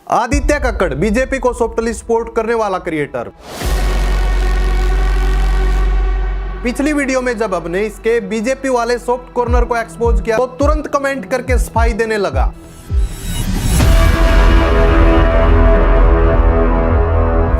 Aditya Kakkar BJP को softly support करने वाला क्रिएटर। पिछली वीडियो में जब हमने इसके बीजेपी वाले सॉफ्ट कॉर्नर को एक्सपोज किया तो तुरंत कमेंट करके सफाई देने लगा।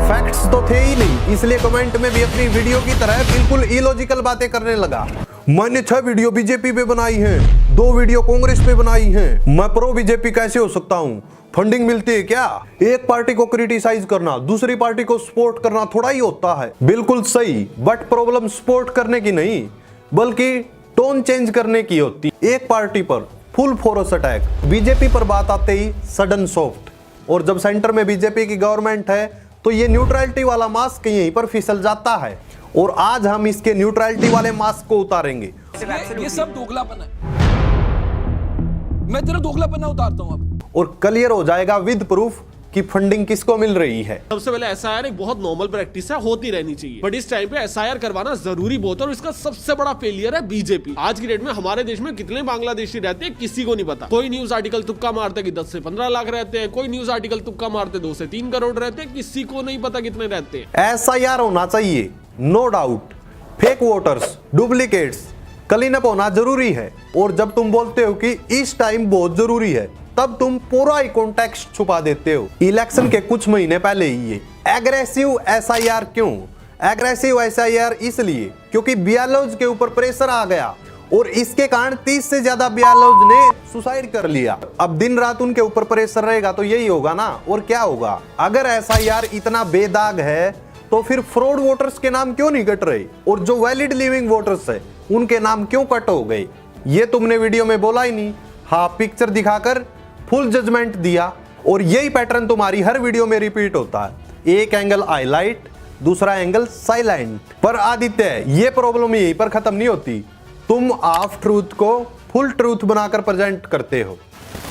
फैक्ट्स तो थे ही नहीं, इसलिए कमेंट में भी अपनी वीडियो की तरह बिल्कुल इलॉजिकल बातें करने लगा। मैंने 6 वीडियो बीजेपी पे बनाई हैं, 2 वीडियो कांग्रेस पे बनाई हैं, मैं प्रो बीजेपी कैसे हो सकता हूँ? फंडिंग मिलती है क्या? एक पार्टी को क्रिटिसाइज करना, दूसरी पार्टी को सपोर्ट करना थोड़ा ही होता है। बिल्कुल सही, बट प्रॉब्लम सपोर्ट करने की नहीं बल्कि टोन चेंज करने की होती। एक पार्टी पर फुल फोर्स अटैक, बीजेपी पर बात आते ही सडन सॉफ्ट, और जब सेंटर में बीजेपी की गवर्नमेंट है तो ये न्यूट्रलिटी वाला मास्क यहीं पर फिसल जाता है। और आज हम इसके न्यूट्रलिटी वाले मास्क को उतारेंगे। ये सब दोगलापन है, मैं तेरा दोगलापन उतारता हूं अब, और क्लियर हो जाएगा विद प्रूफ कि फंडिंग किसको मिल रही है। सबसे पहले एसआईआर एक बहुत नॉर्मल प्रैक्टिस है, होती रहनी चाहिए, बट इस टाइम पे एसआईआर करवाना जरूरी बहुत है और इसका सबसे बड़ा फेलियर है बीजेपी। आज की डेट में हमारे देश में कितने बांग्लादेशी रहते हैं किसी को नहीं पता। कोई न्यूज आर्टिकल तुक्का मारते कि 10 से 15 लाख रहते हैं, कोई न्यूज आर्टिकल तुक्का मारते 2 से 3 करोड़ रहते हैं, किसी को नहीं पता कितने रहते हैं। एसआईआर होना चाहिए, no doubt. Fake voters, duplicates clean up होना जरूरी है, और जब तुम बोलते हो कि इस टाइम बहुत जरूरी है तब तुम पूरा ही कॉन्टेक्स्ट छुपा देते हो। इलेक्शन के कुछ महीने पहले ही ये एग्रेसिव एसआईआर क्यों? एग्रेसिव एसआईआर इसलिए क्योंकि बीएलओज के ऊपर प्रेशर आ गया और इसके कारण 30 से ज्यादा बीएलओज ने सुसाइड कर लिया। अब दिन रात उनके ऊपर प्रेशर रहेगा तो यही होगा ना, और क्या होगा? अगर एसआईआर इतना बेदाग है तो फिर फ्रॉड वोटर्स के नाम क्यों नहीं कट रहे, और जो वैलिड लिविंग वोटर्स है उनके नाम क्यों कट हो गए? ये तुमने वीडियो में बोला ही नहीं। हाँ, पिक्चर दिखाकर फुल जजमेंट दिया, और यही पैटर्न तुम्हारी हर वीडियो में रिपीट होता है। एक एंगल हाईलाइट, दूसरा एंगल साइलेंट। पर आदित्य, ये प्रॉब्लम यहीं पर खत्म नहीं होती। तुम हाफ ट्रूथ को फुल ट्रूथ बनाकर प्रेजेंट करते हो,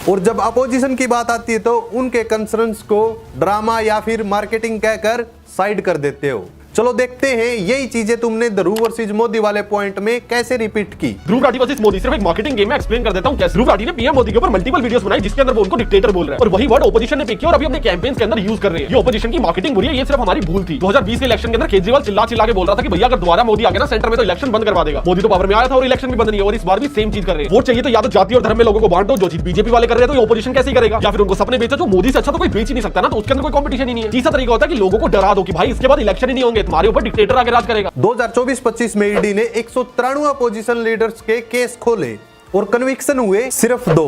और जब अपोजिशन की बात आती है तो उनके कंसर्न्स को ड्रामा या फिर मार्केटिंग कहकर साइड कर देते हो। चलो देखते हैं यही चीजें तुमने ध्रुव वर्सेस मोदी वाले पॉइंट में कैसे रिपीट की। ध्रुव राठी वर्सेस मोदी सिर्फ एक मार्केटिंग गेम में एक्सप्लेन कर देता हूं। ध्रुव राठी ने पीएम मोदी के ऊपर मल्टीपल वीडियोस बनाई जिसके अंदर वो उनको डिक्टेटर बोल रहे हैं, और वही वर्ड ओपोजिशन ने पिक किया और अभी अपने कैंपेन्स के अंदर यूज कर रहे हैं। ये ओपोजिशन की मार्केटिंग बुरी है, ये सिर्फ हमारी भूल थी। 2020 के इलेक्शन के अंदर केजरीवाल चिल्ला चिल्ला के बोल रहा था कि भैया अगर दोबारा मोदी आ गया ना सेंटर में तो इलेक्शन बंद करवा देगा। मोदी तो पावर में आया था और इलेक्शन भी बंद नहीं है, और इस बार भी सेम चीज कर रहे हैं। वोट चाहिए तो या तो जाति और धर्म में लोगों को बांटो, जो चीज बीजेपी वाले कर रहे हैं तो ओपोजिशन कैसे करेगा, या फिर उनको सपने बेचो जो मोदी से अच्छा तो कोई बेच ही नहीं सकता ना, तो उसके अंदर कोई कंपटीशन ही नहीं है। तीसरा तरीका होता है कि लोगों को डरा दो कि भाई इसके बाद इलेक्शन ही नहीं होंगे, तुम्हारे ऊपर डिक्टेटर आके राज करेगा। 2024-25 में ईडी ने 193 अपोजिशन लीडर्स के केस खोले और कन्विक्शन हुए सिर्फ 2,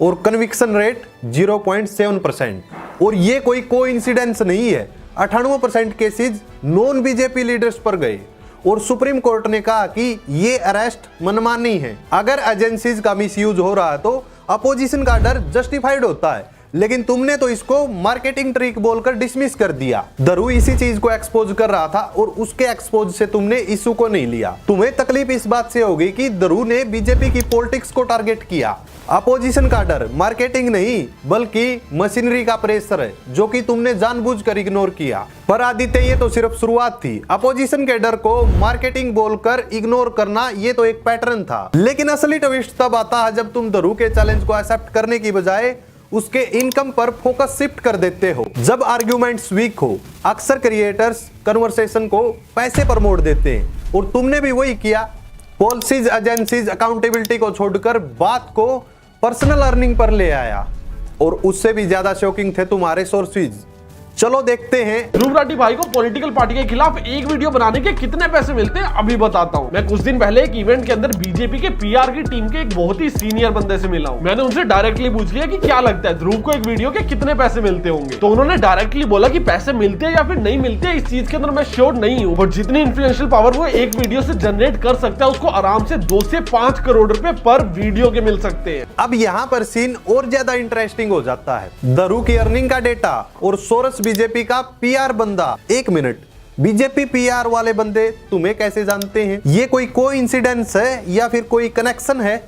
और कन्विक्शन रेट 0.7%। और ये कोई कोइंसिडेंस नहीं है, 98% केसेस नॉन बीजेपी लीडर्स पर गए, और सुप्रीम कोर्ट ने कहा कि ये अरेस्ट मनमानी है। अगर एजेंसीज का मिसयूज हो रहा है तो अपोजिशन का डर जस्टिफाइड होता है, लेकिन तुमने तो इसको मार्केटिंग ट्रिक बोलकर डिसमिस कर दिया। ध्रुव इसी चीज को एक्सपोज कर रहा था और उसके एक्सपोज से तुमने इशू को नहीं लिया। तुम्हें तकलीफ इस बात से होगी कि ध्रुव ने बीजेपी की पॉलिटिक्स को टारगेट किया। अपोजिशन का डर मार्केटिंग नहीं बल्कि मशीनरी का प्रेशर है, जो कि तुमने जानबूझकर इग्नोर किया। पर आदित्य, ये तो सिर्फ शुरुआत थी। अपोजिशन के डर को मार्केटिंग बोलकर इग्नोर करना ये तो एक पैटर्न था, लेकिन असली ट्विस्ट तब आता है जब तुम ध्रुव के चैलेंज को एक्सेप्ट करने की बजाय उसके इनकम पर फोकस शिफ्ट कर देते हो। जब आर्ग्यूमेंट्स वीक हो, अक्सर क्रिएटर्स कन्वर्सेशन को पैसे पर मोड़ देते हैं, और तुमने भी वही किया। पॉलिसीज, एजेंसीज, अकाउंटेबिलिटी को छोड़कर बात को पर्सनल अर्निंग पर ले आया, और उससे भी ज्यादा शॉकिंग थे तुम्हारे सोर्सेज। चलो देखते हैं ध्रुव राठी भाई को पॉलिटिकल पार्टी के खिलाफ एक वीडियो बनाने के कितने पैसे मिलते हैं अभी बताता हूँ। मैं कुछ दिन पहले एक इवेंट के अंदर बीजेपी के पीआर की टीम के एक बहुत ही सीनियर बंदे से मिला हूँ। मैंने उनसे डायरेक्टली पूछ लिया कि क्या लगता है ध्रुव को एक वीडियो के कितने पैसे मिलते होंगे, तो उन्होंने डायरेक्टली बोला कि पैसे मिलते हैं या फिर नहीं मिलते इस चीज के अंदर मैं श्योर नहीं हूँ, बट जितनी इन्फ्लुएंशियल पावर वो एक वीडियो से जनरेट कर सकता है उसको आराम से 2 से 5 करोड़ रुपए पर वीडियो के मिल सकते हैं। अब यहाँ पर सीन और ज्यादा इंटरेस्टिंग हो जाता है। ध्रुव की अर्निंग का डेटा और सोर्स बीजेपी का पीआर बंदा। एक मिनट, बीजेपी पीआर वाले बंदे तुम्हें कैसे जानते हैं? ये कोई कोइंसिडेंस है या फिर कोई कनेक्शन है?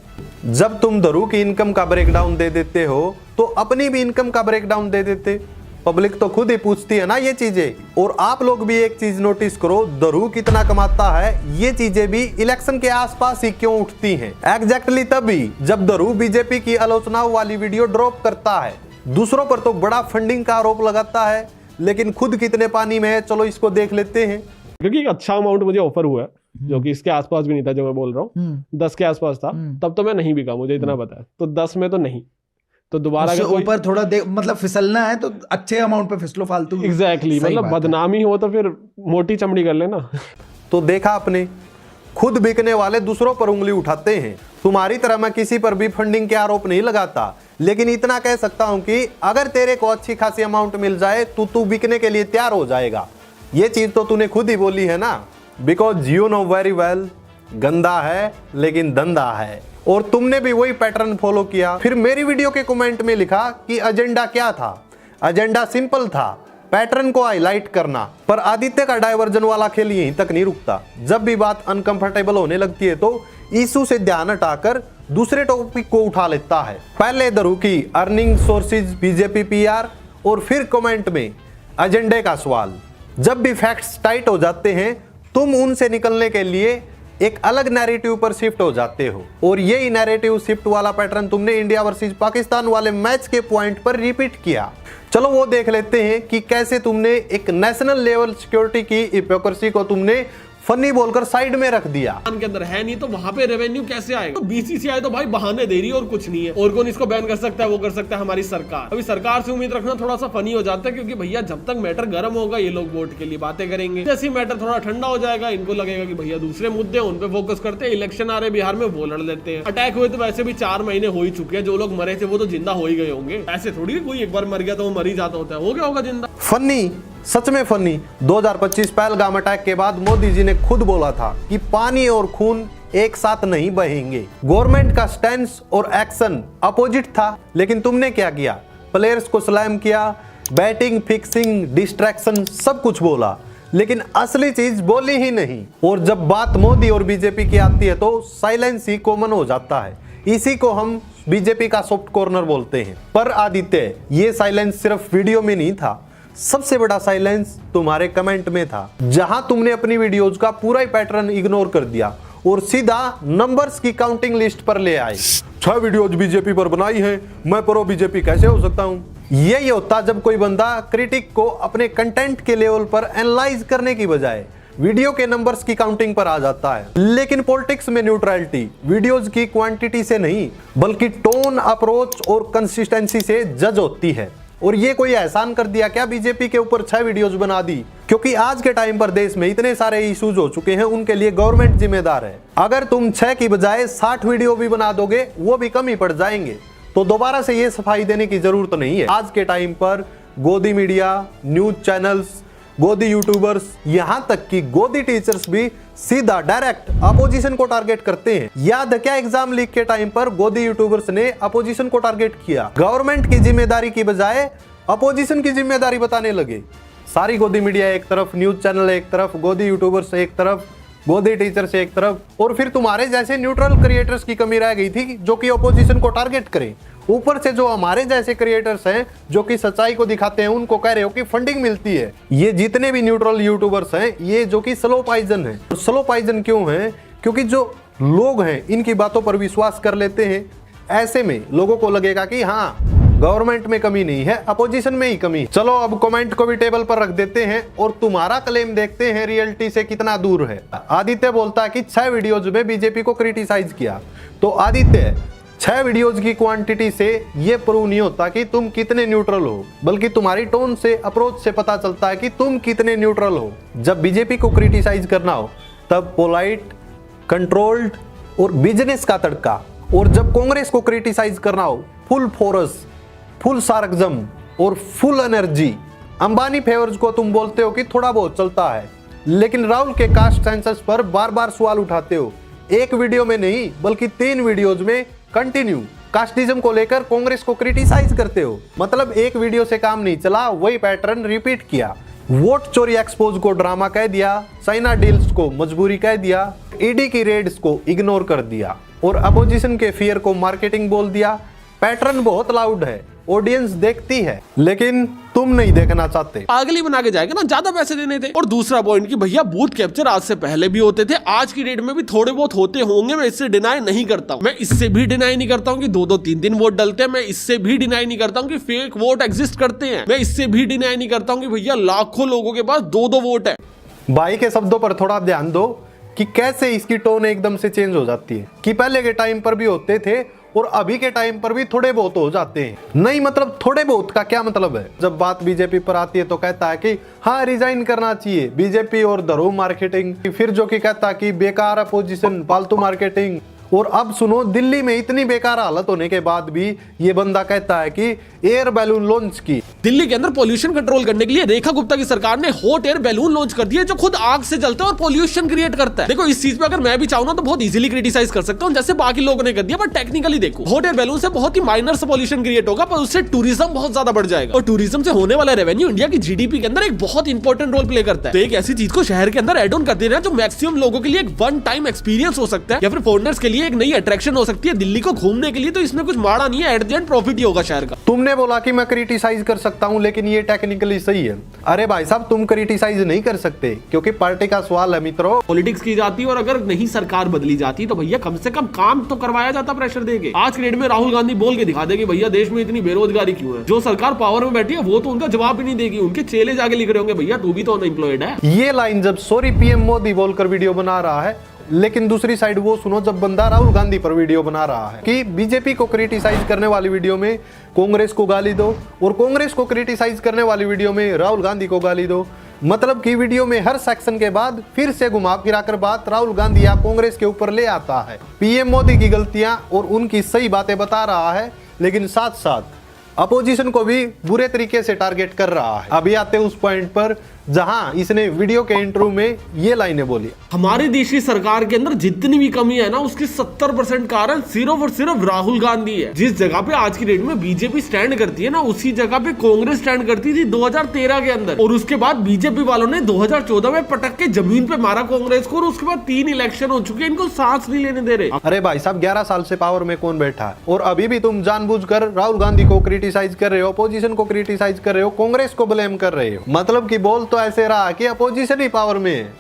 जब तुम ध्रुव की इनकम का ब्रेकडाउन दे देते हो तो अपनी भी इनकम का ब्रेकडाउन दे देते। पब्लिक तो खुद ही पूछती है ना ये चीजें। और आप लोग भी एक चीज नोटिस करो, ध्रुव कितना कमाता है, ये चीजें भी इलेक्शन के आसपास ही क्यों उठती हैं? एग्जैक्टली तभी जब ध्रुव बीजेपी की आलोचनाओं वाली वीडियो ड्रॉप करता है दूसरों पर तो बड़ा फंडिंग का आरोप लगाता है, लेकिन खुद कितने पानी में है चलो इसको देख लेते हैं। क्योंकि एक अच्छा अमाउंट मुझे ऑफर हुआ है जो कि इसके आसपास भी नहीं था, जो मैं बोल रहा हूँ 10 के आसपास था, तब तो मैं नहीं बिका, मुझे इतना पता है। तो 10 में तो नहीं, तो दोबारा अगर कोई ऊपर थोड़ा मतलब फिसलना है तो अच्छे अमाउंट पे फिसलो फालतू। एग्जैक्टली, मतलब बदनामी हो तो फिर मोटी चमड़ी कर लेना। तो देखा आपने, खुद बिकने वाले दूसरों पर उंगली उठाते हैं। तुम्हारी तरह मैं किसी पर भी फंडिंग के आरोप नहीं लगाता, लेकिन इतना कह सकता हूं कि अगर तेरे को अच्छी खासी अमाउंट मिल जाए तो तू बिकने के लिए तैयार हो जाएगा। ये चीज तो तूने खुद ही बोली है ना, because you know very well, गंदा है लेकिन धंधा है। और तुमने भी वही पैटर्न फॉलो किया। फिर मेरी वीडियो के कमेंट में लिखा कि एजेंडा क्या था। एजेंडा सिंपल था, पैटर्न को हाईलाइट करना। पर आदित्य का डायवर्जन वाला खेल यहीं तक नहीं रुकता। जब भी बात अनकंफर्टेबल होने लगती है तो इशू से ध्यान हटाकर दूसरे टॉपिक को उठा लेता है। पहले दरू की अर्निंग सोर्सेज, बीजेपी पीआर, और फिर कमेंट में एजेंडे का सवाल। जब भी फैक्ट्स टाइट हो जाते हैं तुम उनसे निकलने के लिए एक अलग नैरेटिव पर शिफ्ट हो जाते हो, और यही नैरेटिव शिफ्ट वाला पैटर्न तुमने इंडिया वर्सेस पाकिस्तान वाले मैच के पॉइंट पर रिपीट किया। चलो वो देख लेते हैं कि कैसे तुमने एक नेशनल लेवल सिक्योरिटी की हिपोक्रेसी को तुमने फनी बोलकर साइड में रख दिया। के अंदर है नहीं तो वहां पे रेवेन्यू कैसे आएगा? तो बीसीसीआई तो भाई बहाने दे रही है और कुछ नहीं है। और कौन इसको बैन कर सकता है? वो कर सकता है हमारी सरकार। अभी सरकार से उम्मीद रखना थोड़ा सा फनी हो जाता है, क्योंकि भैया जब तक मैटर गर्म होगा ये लोग वोट के लिए बातें करेंगे। जैसे ही मैटर थोड़ा ठंडा हो जाएगा इनको लगेगा कि भैया दूसरे मुद्दे उन पे फोकस करते हैं। इलेक्शन आ रहे बिहार में, वो लड़ लेते हैं। अटैक हुए तो वैसे भी 4 महीने हो ही चुके हैं। जो लोग मरे थे वो तो जिंदा हो ही गए होंगे। ऐसे थोड़ी कोई एक बार मर गया तो वो मर ही जाता होता है। हो गया होगा जिंदा। फनी, सच में फनी। 2025 पहलगाम अटैक के बाद मोदी जी ने खुद बोला था कि पानी और खून एक साथ नहीं बहेंगे। गवर्नमेंट का स्टैंस और एक्शन अपोजिट था, लेकिन तुमने क्या किया? प्लेयर्स को सलाम किया, बैटिंग, फिक्सिंग, डिस्ट्रैक्शन सब कुछ बोला, लेकिन असली चीज बोली ही नहीं। और जब बात मोदी और बीजेपी की आती है तो साइलेंस ही कॉमन हो जाता है। इसी को हम बीजेपी का सॉफ्ट कॉर्नर बोलते हैं। पर आदित्य, ये साइलेंस सिर्फ वीडियो में नहीं था, सबसे बड़ा साइलेंस तुम्हारे कमेंट में था, जहां तुमने अपनी वीडियोज का पूरा ही पैटर्न इग्नोर कर दिया और सीधा नंबर्स की काउंटिंग लिस्ट पर ले आए। 6 वीडियोज बीजेपी पर बनाई है, मैं प्रो बीजेपी कैसे हो सकता हूं? यही होता जब कोई बंदा क्रिटिक को अपने कंटेंट के लेवल पर एनालाइज करने की बजाय वीडियो के नंबर्स की काउंटिंग पर आ जाता है। लेकिन पॉलिटिक्स में न्यूट्रलिटी वीडियोज की क्वांटिटी से नहीं, बल्कि टोन, अप्रोच और कंसिस्टेंसी से जज होती है। और ये कोई एहसान कर दिया क्या बीजेपी के ऊपर 6 वीडियोज बना दी? क्योंकि आज के टाइम पर देश में इतने सारे इश्यूज हो चुके हैं, उनके लिए गवर्नमेंट जिम्मेदार है। अगर तुम 6 की बजाय 60 वीडियो भी बना दोगे वो भी कम ही पड़ जाएंगे। तो दोबारा से ये सफाई देने की जरूरत नहीं है। आज के टाइम पर गोदी मीडिया, न्यूज चैनल्स, गोदी यूट्यूबर्स, यहां तक कि गोदी टीचर्स भी सीधा डायरेक्ट अपोजिशन को टारगेट करते हैं। याद है क्या एग्जाम लीक के टाइम पर गोदी यूट्यूबर्स ने अपोजिशन को टारगेट किया? गवर्नमेंट की जिम्मेदारी की बजाय अपोजिशन की जिम्मेदारी बताने लगे। सारी गोदी मीडिया एक तरफ, न्यूज चैनल एक तरफ, गोदी यूट्यूबर्स एक तरफ, गोदी टीचर्स एक तरफ, और फिर तुम्हारे जैसे न्यूट्रल क्रिएटर्स की कमी रह गई थी जो कि अपोजिशन को टारगेट करें। ऊपर से जो हमारे जैसे क्रिएटर्स हैं जो कि सच्चाई को दिखाते हैं, उनको कह रहे हो कि फंडिंग मिलती है। ये जितने भी न्यूट्रल यूट्यूबर्स हैं ये जो कि स्लो पॉइजन है। स्लो पॉइजन क्यों है? क्योंकि जो लोग हैं इनकी बातों पर विश्वास कर लेते हैं। ऐसे में लोगों को लगेगा कि हाँ, गवर्नमेंट में कमी नहीं है, अपोजिशन में ही कमी। चलो अब कमेंट को भी टेबल पर रख देते हैं और तुम्हारा क्लेम देखते हैं रियलिटी से कितना दूर है। आदित्य बोलता है कि 6 वीडियोज में बीजेपी को क्रिटिसाइज किया। तो आदित्य, 6 वीडियोज की क्वांटिटी से ये प्रूव नहीं होता कि तुम कितने न्यूट्रल हो, बल्कि तुम्हारी टोन से, अप्रोच से पता चलता है कि तुम कितने न्यूट्रल हो। जब बीजेपी को क्रिटिसाइज करना हो तब पोलाइट, कंट्रोल्ड और बिजनेस का तड़का, और जब कांग्रेस को क्रिटिसाइज करना हो फुल फोर्स, फुल सार्कजम और फुल एनर्जी। अंबानी फेवर्स को तुम बोलते हो कि थोड़ा बहुत चलता है, लेकिन राहुल के कास्ट सेंसस पर बार बार सवाल उठाते हो। एक वीडियो में नहीं बल्कि 3 वीडियोज में कंटिन्यू कास्टिज्म को लेकर कांग्रेस को क्रिटिसाइज करते हो। मतलब एक वीडियो से काम नहीं चला, वही पैटर्न रिपीट किया। वोट चोरी एक्सपोज को ड्रामा कह दिया, चाइना डील्स को मजबूरी कह दिया, ईडी की रेड्स को इग्नोर कर दिया और अपोजिशन के फियर को मार्केटिंग बोल दिया। पैटर्न बहुत लाउड है ऑडियंस देखती है, लेकिन तुम नहीं देखना चाहते। अगली बना के जाएगा ना, ज्यादा पैसे देने थे। और दूसरा पॉइंट कि भैया बूथ कैप्चर आज से पहले भी होते थे, आज की डेट में भी थोड़े बहुत होते होंगे, मैं इससे डिनाई नहीं करता हूं। मैं इससे भी डिनाई नहीं करता हूं कि 2-2 3-3 वोट डलते हैं। मैं इससे भी डिनाई नहीं करता हूं कि फेक वोट एग्जिस्ट करते हैं। मैं इससे भी डिनाई नहीं करता हूं कि भैया लाखों लोगों के पास 2-2 वोट है। भाई के शब्दों पर थोड़ा ध्यान दो कि कैसे इसकी टोन एकदम से चेंज हो जाती है, कि पहले के टाइम पर भी होते थे और अभी के टाइम पर भी थोड़े बहुत हो जाते हैं। नहीं मतलब थोड़े बहुत का क्या मतलब है? जब बात बीजेपी पर आती है तो कहता है कि हाँ रिजाइन करना चाहिए बीजेपी और धरो मार्केटिंग, फिर जो कि कहता है कि बेकार अपोजिशन, फालतू मार्केटिंग। और अब सुनो, दिल्ली में इतनी बेकार हालत होने के बाद भी ये बंदा कहता है कि एयर बैलून लॉन्च की। दिल्ली के अंदर पोल्यूशन कंट्रोल करने के लिए रेखा गुप्ता की सरकार ने हॉट एयर बैलून लॉन्च कर दिया, जो खुद आग से जलता है और पोल्यूशन क्रिएट करता है। देखो इस चीज पे अगर मैं भी चाहूँ ना तो बहुत इजीली क्रिटिसाइज कर सकता हूँ, जैसे बाकी लोगों ने कर दिया। बट टेक्निकली देखो, हॉट एयर बैलून से बहुत ही माइनर से पोल्यूशन क्रिएट होगा, पर उससे टूरिज्म बहुत ज्यादा बढ़ जाएगा। और टूरिज्म से होने वाला रेवेन्यू इंडिया की जीडीपी के अंदर एक बहुत इंपॉर्टेंट रोल प्ले करता है। तो एक ऐसी चीज को शहर के अंदर एड ऑन कर देना जो मैक्सिमम लोगों के लिए एक वन टाइम एक्सपीरियंस हो सकता है, या फिर फॉरेनर्स के लिए एक नई अट्रैक्शन हो सकती है दिल्ली को घूमने के लिए। तो इसमें कुछ माड़ा नहीं है, एट द एंड प्रॉफिट ही होगा शहर का। तुमने बोला कि मैं क्रिटिसाइज कर सकता हूं, लेकिन ये टेक्निकली सही है। अरे भाई साहब, तुम क्रिटिसाइज नहीं कर सकते क्योंकि पार्टी का सवाल है मित्रों। पॉलिटिक्स की जाती है और अगर नहीं सरकार बदली जाती तो भैया कम से कम काम तो करवाया जाता प्रेशर देके। आज के डेट में राहुल गांधी बोल के दिखा दे कि भैया देश में इतनी बेरोजगारी क्यों है। जो सरकार पावर में बैठी है वो तो उनका जवाब ही नहीं देगी, उनके चेले जाके लिख रहे होंगे भैया तू भी तो अनएम्प्लॉयड है। ये लाइन जब सॉरी पीएम मोदी बोलकर वीडियो बना रहा है, लेकिन दूसरी साइड वो सुनो जब बंदा राहुल गांधी पर वीडियो बना रहा है कि बीजेपी को क्रिटिसाइज करने वाली वीडियो में कांग्रेस को गाली दो और कांग्रेस को क्रिटिसाइज करने वाली वीडियो में राहुल गांधी को गाली दो। मतलब कि वीडियो में हर सेक्शन के बाद फिर से घुमा फिरा कर बात राहुल गांधी या कांग्रेस के ऊपर ले आता है। पीएम मोदी की गलतियां और उनकी सही बातें बता रहा है, लेकिन साथ साथ अपोजिशन को भी बुरे तरीके से टारगेट कर रहा है। अभी आते हैं उस पॉइंट पर जहां इसने वीडियो के इंटरव्यू में ये लाइनें बोली। हमारे देश की सरकार के अंदर जितनी भी कमी है ना, उसकी 70% कारण सिर्फ और सिर्फ राहुल गांधी है। जिस जगह पे आज की डेट में बीजेपी स्टैंड करती है ना, उसी जगह पे कांग्रेस स्टैंड करती थी 2013 के अंदर। और उसके बाद बीजेपी वालों ने 2014 में पटक के जमीन पे मारा कांग्रेस को, और उसके बाद 3 इलेक्शन हो चुके हैं, इनको सांस नहीं लेने दे रहे। अरे भाई साहब, 11 साल से पावर में कौन बैठा है और अभी भी तुम जानबूझकर राहुल गांधी को क्रिटिसाइज कर रहे हो, अपोजिशन को क्रिटिसाइज कर रहे हो, कांग्रेस को ब्लेम कर रहे हो। मतलब कि बोल तो ऐसे रहा कि अपोजिशन ही पावर में है,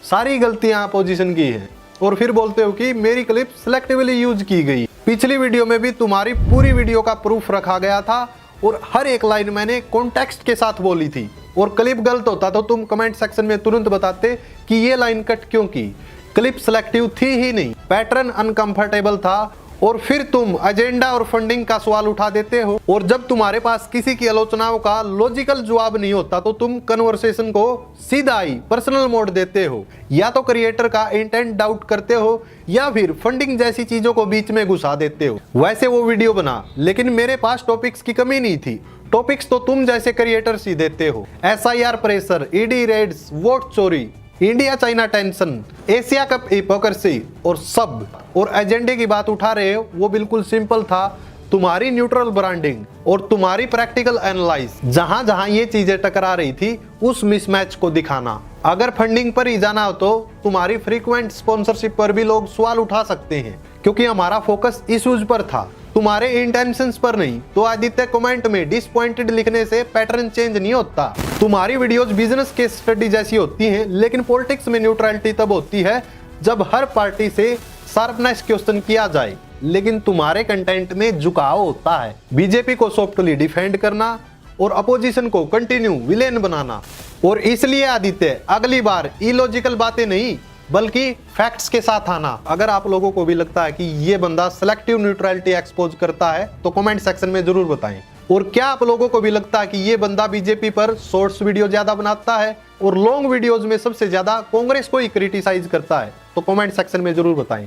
सारी गलतियां अपोजिशन की है, और फिर बोलते हो कि मेरी क्लिप सिलेक्टिवली यूज की गई। पिछली वीडियो में भी तुम्हारी पूरी वीडियो का प्रूफ रखा गया था और हर एक लाइन मैंने कॉन्टेक्स्ट के साथ बोली थी, और क्लिप गलत होता तो तुम कमेंट सेक्शन में तुरंत बताते कि ये लाइन कट क्यों की। क्लिप सिलेक्टिव थी ही नहीं, पैटर्न अनकंफर्टेबल था, और फिर तुम एजेंडा और फंडिंग का सवाल उठा देते हो। और जब तुम्हारे पास किसी की आलोचनाओं का लॉजिकल जवाब नहीं होता तो तुम कन्वर्सेशन को सीधा ही पर्सनल मोड देते हो, या तो क्रिएटर का इंटेंट डाउट करते हो या फिर फंडिंग जैसी चीजों को बीच में घुसा देते हो। वैसे वो वीडियो बना, लेकिन मेरे पास टॉपिक्स की कमी नहीं थी। टॉपिक्स तो तुम जैसे क्रिएटर्स ही देते हो। SIR pressure, ED raids, vote चोरी, India China tension, Asia Cup hypocrisy और सब, और एजेंडे की बात उठा रहे हो वो बिल्कुल सिंपल था, तुम्हारी न्यूट्रल ब्रांडिंग और तुम्हारी प्रैक्टिकल एनालाइज। जहां जहां ये चीजें टकरा रही थी उस मिसमैच को दिखाना। अगर फंडिंग पर ही जाना हो तो तुम्हारी फ्रीक्वेंट स्पॉन्सरशिप पर भी लोग सवाल उठा सकते हैं, क्योंकि हमारा फोकस इश्यूज पर था, तुम्हारे इंटेंशंस पर नहीं। तो आदित्य कमेंट में डिसपॉइंटेड लिखने से पैटर्न चेंज नहीं होता। तुम्हारी वीडियोस बिजनेस केस स्टडी जैसी होती हैं, लेकिन पॉलिटिक्स में न्यूट्रलिटी तब होती है जब हर पार्टी से शार्पनेस क्वेश्चन किया जाए, लेकिन तुम्हारे कंटेंट में झुकाव होता है। बीजेपी को सॉफ्टली डिफेंड करना और अपोजिशन को कंटिन्यू विलेन बनाना। और इसलिए आदित्य अगली बार इलॉजिकल बातें नहीं बल्कि फैक्ट्स के साथ आना। अगर आप लोगों को भी लगता है कि ये बंदा सिलेक्टिव न्यूट्रलिटी एक्सपोज करता है तो कमेंट सेक्शन में जरूर बताएं। और क्या आप लोगों को भी लगता है कि ये बंदा बीजेपी पर शॉर्ट्स वीडियो ज्यादा बनाता है और लॉन्ग वीडियोज में सबसे ज्यादा कांग्रेस को ही क्रिटिसाइज करता है? तो कमेंट सेक्शन में जरूर बताएं।